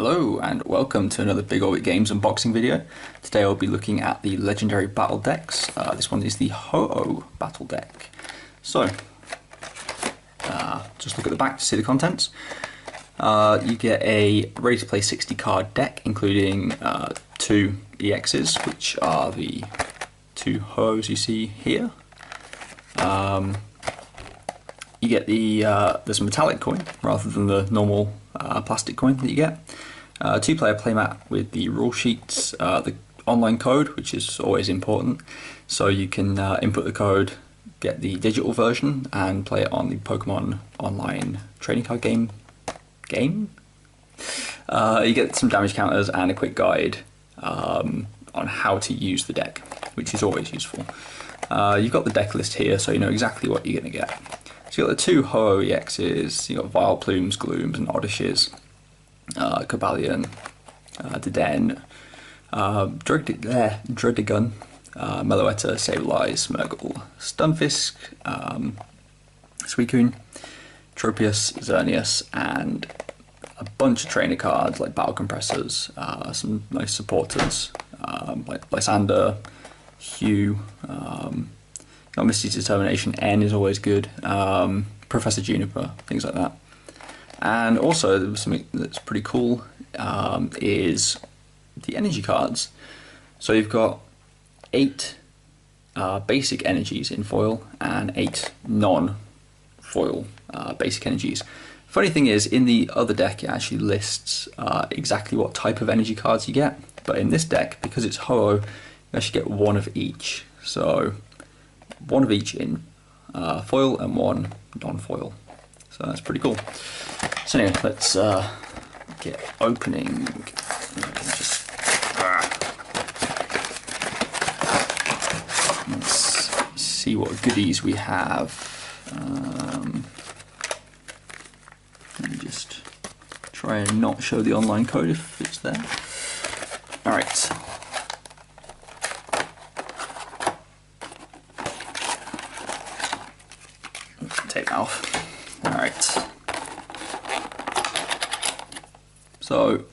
Hello and welcome to another Big Orbit Games unboxing video. Today I'll be looking at the legendary battle decks. This one is the Ho-Oh battle deck. So, just look at the back to see the contents. You get a ready to play 60 card deck including 2 EXs, which are the 2 Ho-Ohs you see here. You get there's a metallic coin rather than the normal plastic coin that you get. 2-player playmat with the rule sheets, the online code, which is always important, so you can input the code, get the digital version, and play it on the Pokemon Online trading card game. You get some damage counters and a quick guide on how to use the deck, which is always useful. You've got the deck list here, so you know exactly what you're going to get. So you've got the 2 Ho-Oh EXs, you've got Vileplumes, Glooms, and Oddishes, Cobalion, Dedenne, Druddigon, Meloetta, Sableye, Smeargle, Stunfisk, Suicune, Tropius, Xerneas, and a bunch of trainer cards like Battle Compressors, some nice supporters like Lysander, Hugh, got Misty's Determination, N is always good, Professor Juniper, things like that. And also something that's pretty cool is the energy cards. So you've got 8 basic energies in foil and 8 non-foil basic energies. Funny thing is, in the other deck it actually lists exactly what type of energy cards you get, but in this deck, because it's Ho-Oh, you actually get 1 of each. So 1 of each in foil and 1 non-foil. So that's pretty cool. So anyway, let's get opening. Let's see what goodies we have. Let me just try and not show the online code if it's there. Alright. Take that off. Alright. So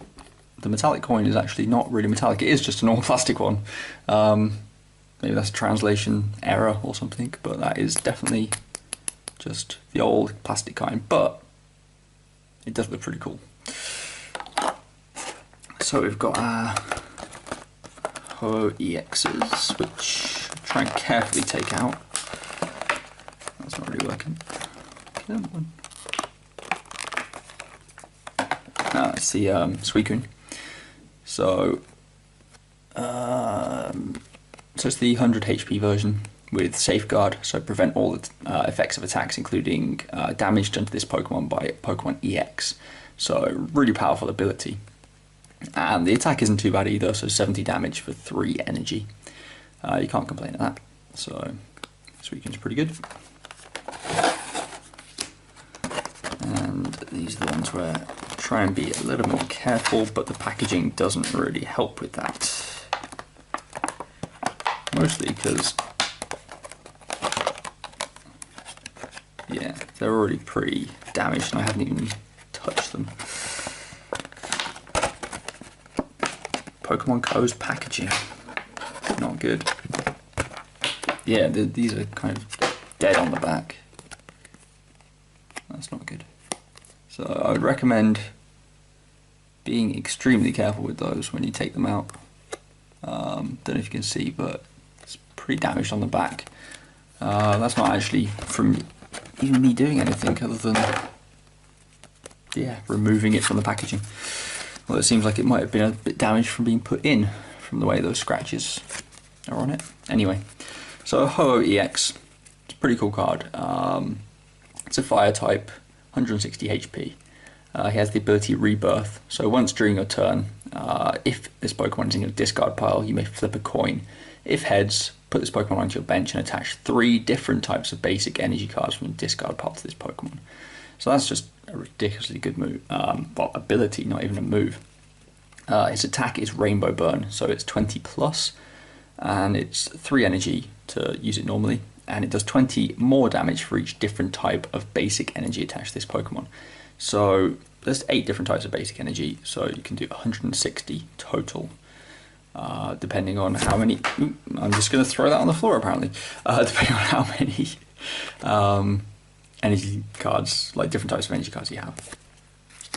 the metallic coin is actually not really metallic, it is just a normal plastic one. Maybe that's a translation error or something, but that is definitely just the old plastic kind, but it does look pretty cool. So we've got our Ho-Oh EXs, which I'll try and carefully take out. That's not really working. Come on. It's the Suicune. So it's the 100 HP version with Safeguard, so prevent all the effects of attacks, including damage done to this Pokemon by Pokemon EX. So really powerful ability. And the attack isn't too bad either, so 70 damage for 3 energy. You can't complain at that. So Suicune's pretty good. And these are the ones where try and be a little more careful, but the packaging doesn't really help with that. Mostly because, yeah, they're already pretty damaged and I haven't even touched them. Pokemon Co's packaging, not good. Yeah, these are kind of dead on the back. That's not good. So I would recommend being extremely careful with those when you take them out. Don't know if you can see, but it's pretty damaged on the back. That's not actually from even me doing anything other than, yeah, removing it from the packaging. Well, it seems like it might have been a bit damaged from being put in, from the way those scratches are on it. Anyway, so Ho-Oh EX, it's a pretty cool card. It's a fire type, 160 HP. He has the ability Rebirth, so once during your turn, if this Pokemon is in your discard pile, you may flip a coin. If heads, put this Pokemon onto your bench and attach 3 different types of basic energy cards from your discard pile to this Pokemon. So that's just a ridiculously good move, well, ability, not even a move. His attack is Rainbow Burn, so it's 20 plus, and it's 3 energy to use it normally, and it does 20 more damage for each different type of basic energy attached to this Pokemon. So there's 8 different types of basic energy, so you can do 160 total. Depending on how many, I'm just going to throw that on the floor apparently, depending on how many energy cards, like different types of energy cards you have.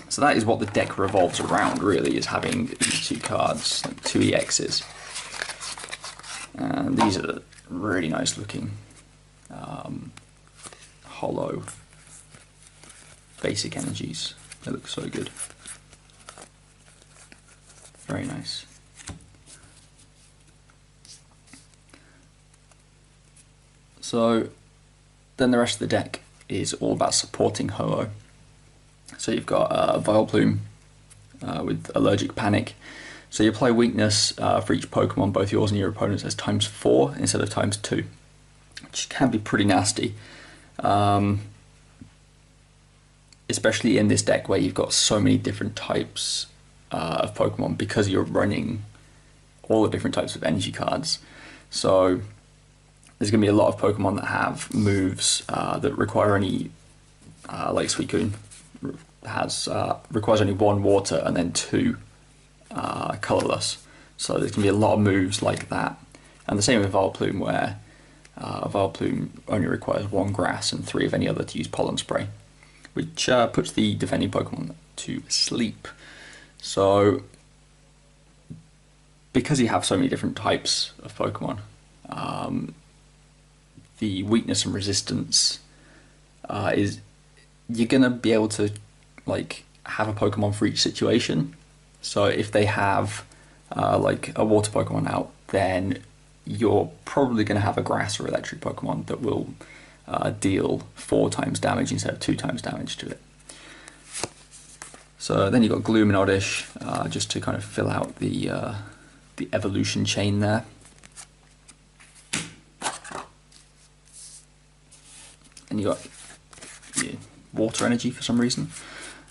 So that is what the deck revolves around, really, is having these 2 cards, like 2 EXs. And these are really nice looking hollow basic energies. They look so good. Very nice. So then the rest of the deck is all about supporting Ho-Oh. So you've got Vileplume with Allergic Panic. So you apply weakness for each Pokemon, both yours and your opponent's, as ×4 instead of ×2, which can be pretty nasty. Especially in this deck where you've got so many different types of Pokemon, because you're running all the different types of energy cards. So there's going to be a lot of Pokemon that have moves that require only, like Suicune requires only 1 water and then 2 colourless. So there's going to be a lot of moves like that. And the same with Vileplume, where Vileplume only requires 1 grass and 3 of any other to use Pollen Spray, which puts the defending Pokemon to sleep. So because you have so many different types of Pokemon, the weakness and resistance is, you're gonna be able to like have a Pokemon for each situation. So if they have like a water Pokemon out, then you're probably gonna have a grass or electric Pokemon that will deal 4 times damage instead of 2 times damage to it. So then you've got Gloom and Oddish, just to kind of fill out the evolution chain there. And you got water energy for some reason,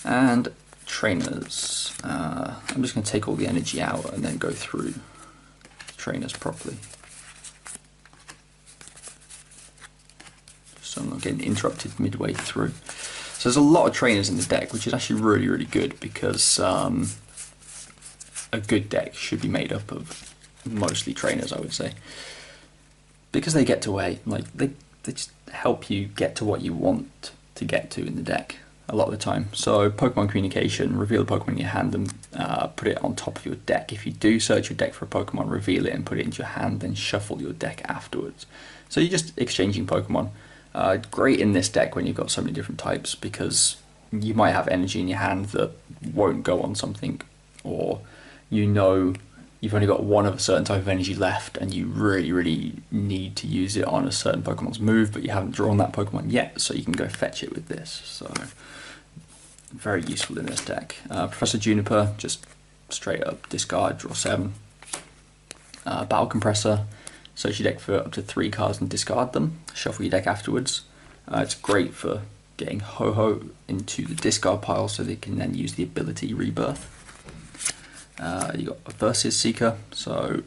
and trainers. I'm just going to take all the energy out and then go through trainers properly, so I'm not getting interrupted midway through. So there's a lot of trainers in the deck, which is actually really, really good, because a good deck should be made up of mostly trainers, I would say, because they get to way, like they just help you get to what you want to get to in the deck a lot of the time. So Pokemon Communication, reveal the Pokemon in your hand and put it on top of your deck. If you do search your deck for a Pokemon, reveal it and put it into your hand, then shuffle your deck afterwards. So you're just exchanging Pokemon. Great in this deck when you've got so many different types, because you might have energy in your hand that won't go on something, or you know you've only got 1 of a certain type of energy left and you really, really need to use it on a certain Pokemon's move, but you haven't drawn that Pokemon yet, so you can go fetch it with this. So very useful in this deck. Professor Juniper, just straight up discard, draw 7. Battle Compressor, search your deck for up to 3 cards and discard them. Shuffle your deck afterwards. It's great for getting Ho-Oh into the discard pile so they can then use the ability Rebirth. You got a Versus Seeker, so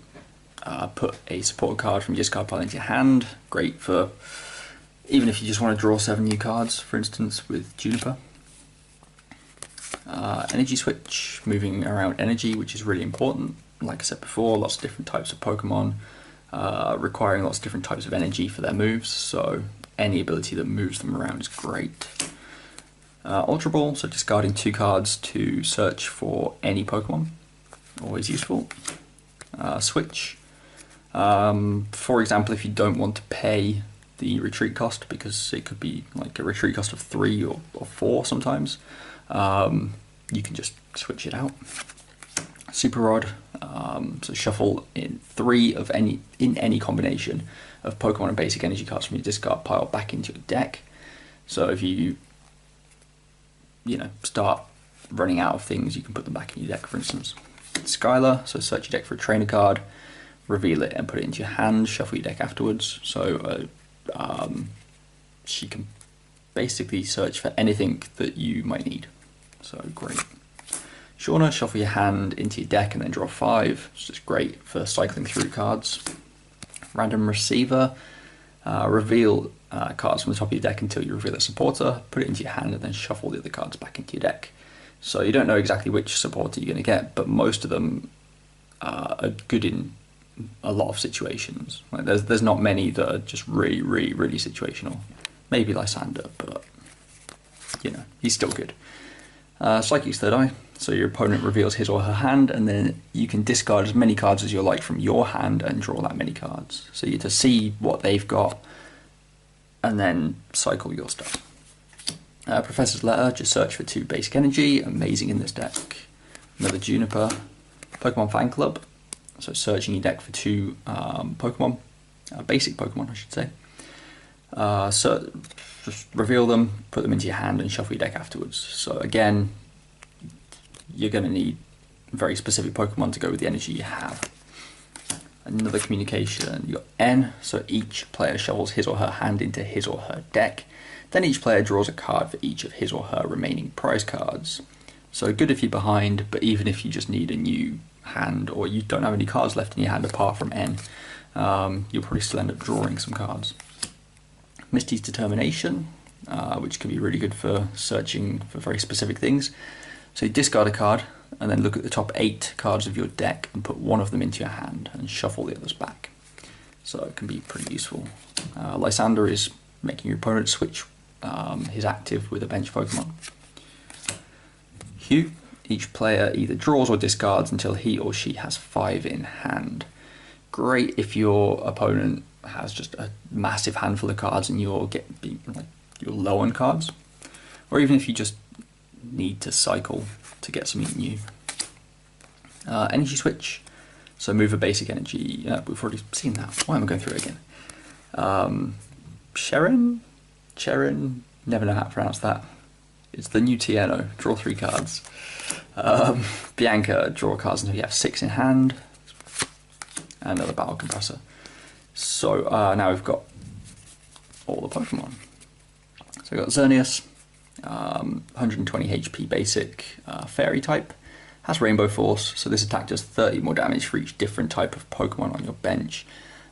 put a support card from your discard pile into your hand. Great for even if you just want to draw 7 new cards, for instance, with Juniper. Energy Switch, moving around energy, which is really important. Like I said before, lots of different types of Pokemon, requiring lots of different types of energy for their moves, so any ability that moves them around is great. Ultra Ball, so discarding 2 cards to search for any Pokemon, always useful. Switch, for example, if you don't want to pay the retreat cost, because it could be like a retreat cost of 3 or 4 sometimes, you can just switch it out. Super Rod, so shuffle in 3 of any combination of Pokemon and basic energy cards from your discard pile back into your deck. So if you start running out of things, you can put them back in your deck, for instance. Skylar, so search your deck for a trainer card, reveal it and put it into your hand, shuffle your deck afterwards. So she can basically search for anything that you might need. So great. Shauna, shuffle your hand into your deck and then draw 5. It's just great for cycling through cards. Random Receiver, reveal cards from the top of your deck until you reveal a supporter, put it into your hand and then shuffle the other cards back into your deck. So you don't know exactly which supporter you're going to get, but most of them are good in a lot of situations. Like there's not many that are just really, really, really situational. Maybe Lysander, but you know, he's still good. Psychic's Third Eye. So your opponent reveals his or her hand, and then you can discard as many cards as you like from your hand and draw that many cards. So you to see what they've got, and then cycle your stuff. Professor's Letter, just search for 2 basic energy, amazing in this deck. Another Juniper. Pokemon Fan Club, so searching your deck for 2 Pokemon, basic Pokemon I should say. So just reveal them, put them into your hand and shuffle your deck afterwards. So again, you're going to need very specific Pokemon to go with the energy you have. Another communication, you got N, so each player shovels his or her hand into his or her deck. Then each player draws a card for each of his or her remaining prize cards. So good if you're behind, but even if you just need a new hand or you don't have any cards left in your hand apart from N, you'll probably still end up drawing some cards. Misty's Determination, which can be really good for searching for very specific things. So you discard a card and then look at the top 8 cards of your deck and put one of them into your hand and shuffle the others back. So it can be pretty useful. Lysander is making your opponent switch his active with a bench Pokemon. Hugh, each player either draws or discards until he or she has 5 in hand. Great if your opponent has just a massive handful of cards and you're low on cards, or even if you just need to cycle to get something new. Energy switch, so move a basic energy. We've already seen that. Why am I going through it again? Cherin, never know how to pronounce that. It's the new Tieno, draw 3 cards. Bianca, draw cards until you have 6 in hand. Another Battle Compressor. So now we've got all the Pokemon. So we've got Xerneas, 120 HP basic, fairy type. Has Rainbow Force, so this attack does 30 more damage for each different type of Pokemon on your bench.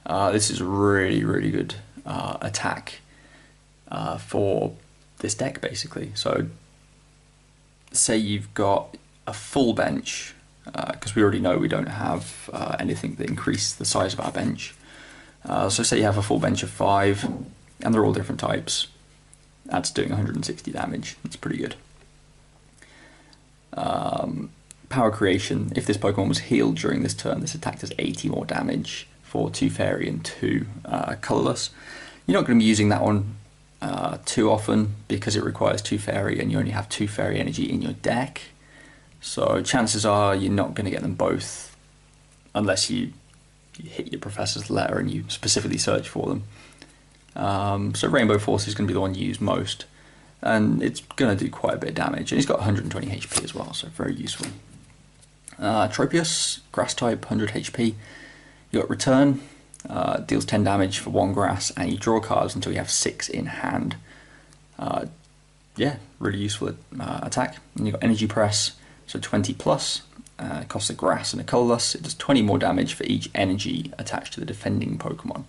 This is a really, really good attack for this deck basically. So say you've got a full bench, because we already know we don't have anything that increases the size of our bench. So say you have a full bench of 5 and they're all different types. That's doing 160 damage. That's pretty good. Power Creation. If this Pokemon was healed during this turn, this attack does 80 more damage for 2 Fairy and 2 Colourless. You're not going to be using that one too often because it requires 2 Fairy and you only have 2 Fairy energy in your deck. So chances are you're not going to get them both unless you hit your Professor's Letter and you specifically search for them. So Rainbow Force is going to be the one you use most, and it's going to do quite a bit of damage, and he's got 120 HP as well, so very useful. Tropius, Grass type, 100 HP. You got Return, deals 10 damage for 1 grass, and you draw cards until you have 6 in hand. Yeah, really useful attack. And you got Energy Press, so 20 plus. Costs a grass and a colourless. It does 20 more damage for each energy attached to the defending Pokemon.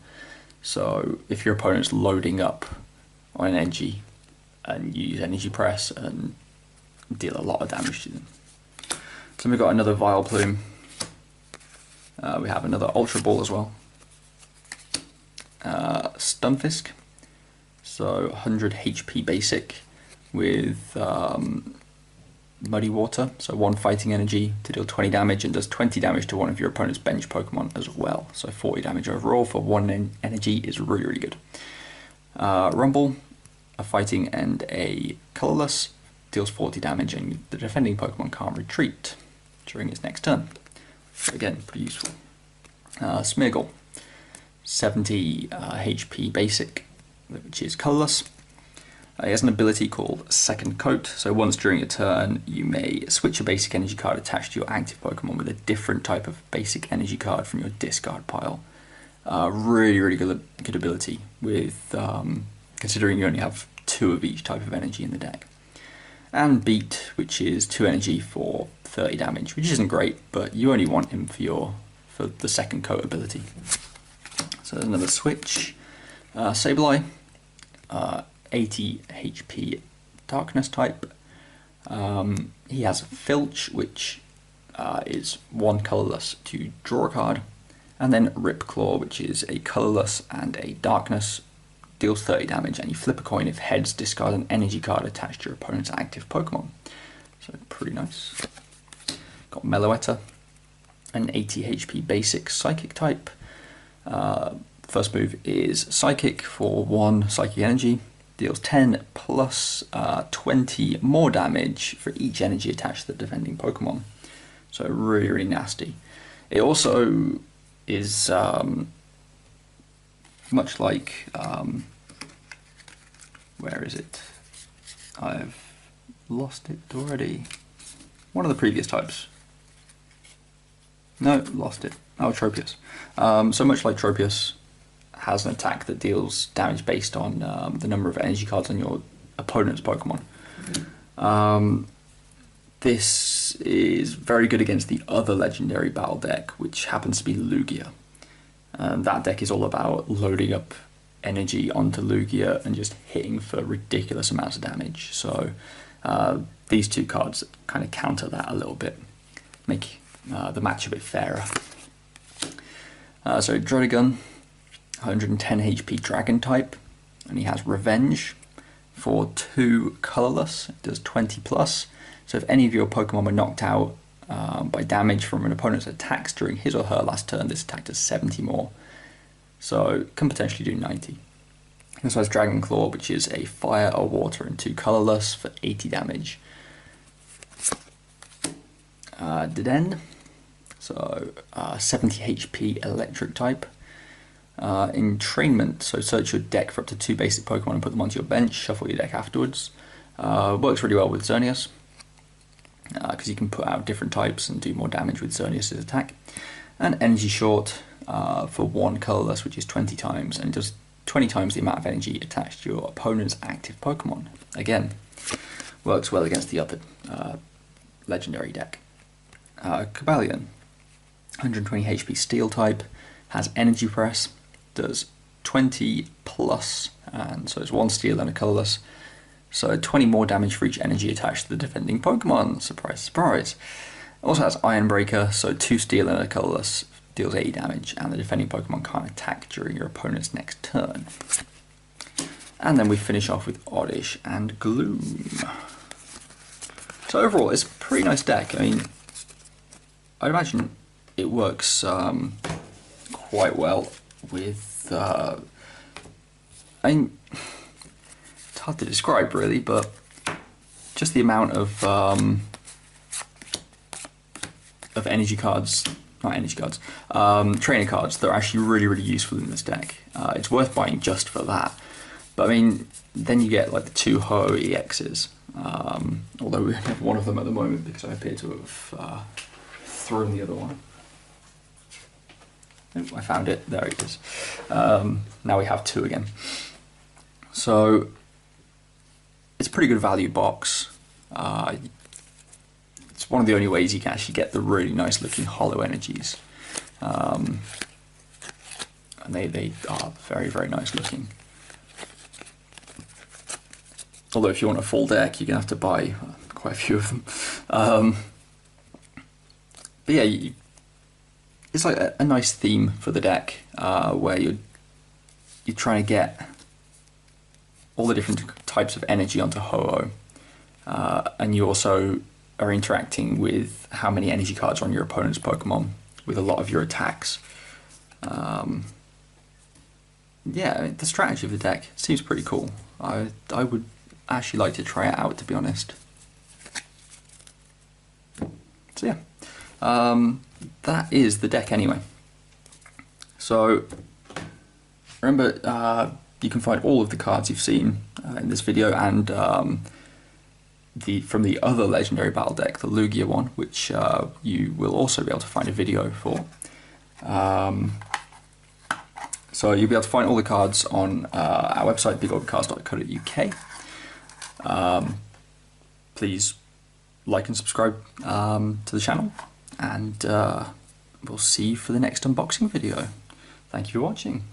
So if your opponent's loading up on an energy and you use Energy Press and deal a lot of damage to them. So we've got another Vileplume. We have another Ultra Ball as well. Stunfisk, so 100 HP basic with Muddy Water, so 1 fighting energy to deal 20 damage and does 20 damage to one of your opponent's bench Pokemon as well. So 40 damage overall for 1 energy is really, really good. Rumble, a fighting and a colourless, deals 40 damage and the defending Pokemon can't retreat during its next turn. So again, pretty useful. Smeargle, 70 HP basic, which is colourless. He has an ability called Second Coat, so once during a turn you may switch a basic energy card attached to your active Pokemon with a different type of basic energy card from your discard pile. Really, really good ability with considering you only have 2 of each type of energy in the deck. And Beat, which is 2 energy for 30 damage, which isn't great, but you only want him for the Second Coat ability. So there's another switch. Sableye, 80 HP Darkness type, He has Filch, which is 1 colourless to draw a card, and then Ripclaw, which is a colourless and a darkness, deals 30 damage, and you flip a coin. If heads, discard an energy card attached to your opponent's active Pokemon. So pretty nice. Got Meloetta, an 80 HP basic Psychic type. First move is Psychic for 1 Psychic Energy. Deals 10 plus 20 more damage for each energy attached to the defending Pokemon. So really, really nasty. It also is much like, where is it? I've lost it already. One of the previous types. No, lost it. Oh, Tropius. So much like Tropius, has an attack that deals damage based on the number of energy cards on your opponent's Pokemon. This is very good against the other legendary battle deck, which happens to be Lugia. That deck is all about loading up energy onto Lugia and just hitting for ridiculous amounts of damage. So these two cards kind of counter that a little bit, make the match a bit fairer. So Druddigon, 110 HP Dragon type, and he has Revenge for 2 colourless. It does 20 plus. So if any of your Pokemon were knocked out by damage from an opponent's attacks during his or her last turn, this attack does 70 more. So it can potentially do 90. He also has Dragon Claw, which is a fire, a water, and 2 colourless for 80 damage. Dedenne, so 70 HP Electric type. Entrainment, so search your deck for up to 2 basic Pokemon and put them onto your bench, shuffle your deck afterwards. Works really well with Xerneas, because you can put out different types and do more damage with Xerneas' attack. And Energy Short for 1 colourless, which is 20 times, and it does 20 times the amount of energy attached to your opponent's active Pokemon. Again, works well against the other legendary deck. Cobalion, 120 HP Steel type, has Energy Press, does 20 plus, and so it's 1 steel and a colourless. So 20 more damage for each energy attached to the defending Pokemon. Surprise, surprise. Also has Iron Breaker, so 2 steel and a colourless, deals 80 damage, and the defending Pokemon can't attack during your opponent's next turn. And then we finish off with Oddish and Gloom. So overall, it's a pretty nice deck. I mean, I'd imagine it works quite well with, I mean, it's hard to describe really, but just the amount of energy cards, not energy cards, trainer cards that are actually really, really useful in this deck. It's worth buying just for that. But I mean, then you get like the 2 Ho EXs, although we have one of them at the moment because I appear to have thrown the other one. Oh, I found it, there it is. Now we have 2 again. So it's a pretty good value box. It's one of the only ways you can actually get the really nice looking holo energies. And they are very, very nice looking. Although if you want a full deck, you're going to have to buy quite a few of them. But yeah, it's like a nice theme for the deck, where you're trying to get all the different types of energy onto Ho-Oh, and you also are interacting with how many energy cards are on your opponent's Pokemon with a lot of your attacks. Yeah, I mean, the strategy of the deck seems pretty cool. I would actually like to try it out, to be honest. So yeah. That is the deck anyway. So remember, you can find all of the cards you've seen in this video and from the other legendary battle deck, the Lugia one, which you will also be able to find a video for. So you'll be able to find all the cards on our website, bigoldcards.co.uk. Please like and subscribe to the channel, and we'll see you for the next unboxing video. Thank you for watching.